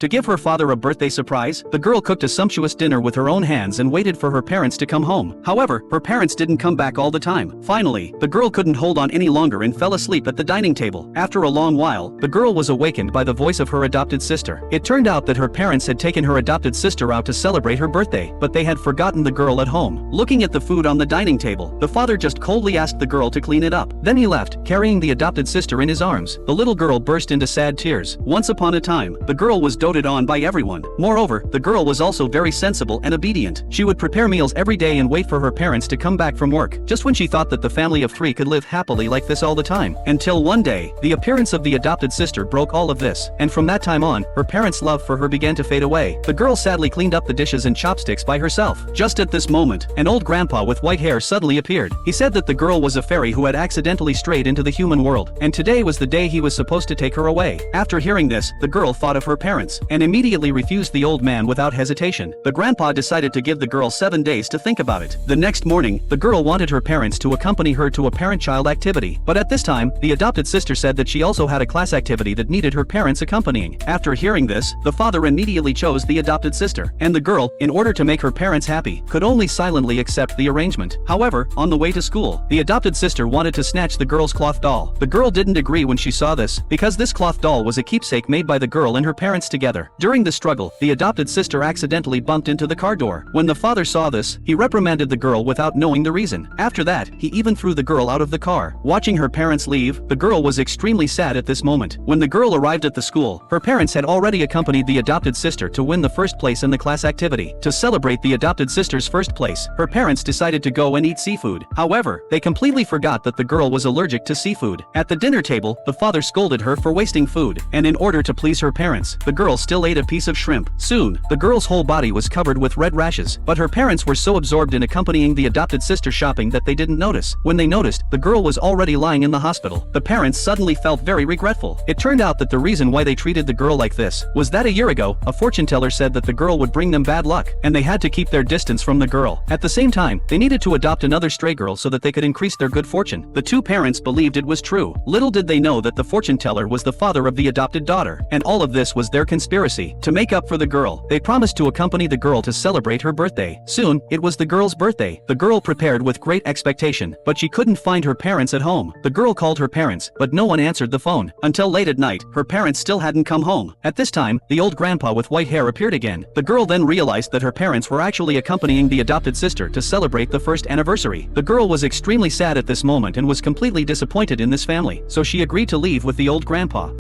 To give her father a birthday surprise, the girl cooked a sumptuous dinner with her own hands and waited for her parents to come home. However, her parents didn't come back all the time. Finally, the girl couldn't hold on any longer and fell asleep at the dining table. After a long while, the girl was awakened by the voice of her adopted sister. It turned out that her parents had taken her adopted sister out to celebrate her birthday, but they had forgotten the girl at home. Looking at the food on the dining table, the father just coldly asked the girl to clean it up. Then he left, carrying the adopted sister in his arms. The little girl burst into sad tears. Once upon a time, the girl was doted on by everyone. Moreover, the girl was also very sensible and obedient. She would prepare meals every day and wait for her parents to come back from work, just when she thought that the family of three could live happily like this all the time. Until one day, the appearance of the adopted sister broke all of this, and from that time on, her parents' love for her began to fade away. The girl sadly cleaned up the dishes and chopsticks by herself. Just at this moment, an old grandpa with white hair suddenly appeared. He said that the girl was a fairy who had accidentally strayed into the human world, and today was the day he was supposed to take her away. After hearing this, the girl thought of her parents, and immediately refused the old man without hesitation. The grandpa decided to give the girl 7 days to think about it. The next morning, the girl wanted her parents to accompany her to a parent-child activity, but at this time, the adopted sister said that she also had a class activity that needed her parents accompanying. After hearing this, the father immediately chose the adopted sister, and the girl, in order to make her parents happy, could only silently accept the arrangement. However, on the way to school, the adopted sister wanted to snatch the girl's cloth doll. The girl didn't agree when she saw this, because this cloth doll was a keepsake made by the girl and her parents together. During the struggle, the adopted sister accidentally bumped into the car door. When the father saw this, he reprimanded the girl without knowing the reason. After that, he even threw the girl out of the car. Watching her parents leave, the girl was extremely sad at this moment. When the girl arrived at the school, her parents had already accompanied the adopted sister to win the first place in the class activity. To celebrate the adopted sister's first place, her parents decided to go and eat seafood. However, they completely forgot that the girl was allergic to seafood. At the dinner table, the father scolded her for wasting food, and in order to please her parents, the girl still ate a piece of shrimp. Soon, the girl's whole body was covered with red rashes, but her parents were so absorbed in accompanying the adopted sister shopping that they didn't notice. When they noticed, the girl was already lying in the hospital. The parents suddenly felt very regretful. It turned out that the reason why they treated the girl like this was that a year ago, a fortune teller said that the girl would bring them bad luck, and they had to keep their distance from the girl. At the same time, they needed to adopt another stray girl so that they could increase their good fortune. The two parents believed it was true. Little did they know that the fortune teller was the father of the adopted daughter, and all of this was their conspiracy. To make up for the girl, they promised to accompany the girl to celebrate her birthday. Soon, it was the girl's birthday. The girl prepared with great expectation, but she couldn't find her parents at home. The girl called her parents, but no one answered the phone. Until late at night, her parents still hadn't come home. At this time, the old grandpa with white hair appeared again. The girl then realized that her parents were actually accompanying the adopted sister to celebrate the first anniversary. The girl was extremely sad at this moment and was completely disappointed in this family, so she agreed to leave with the old grandpa.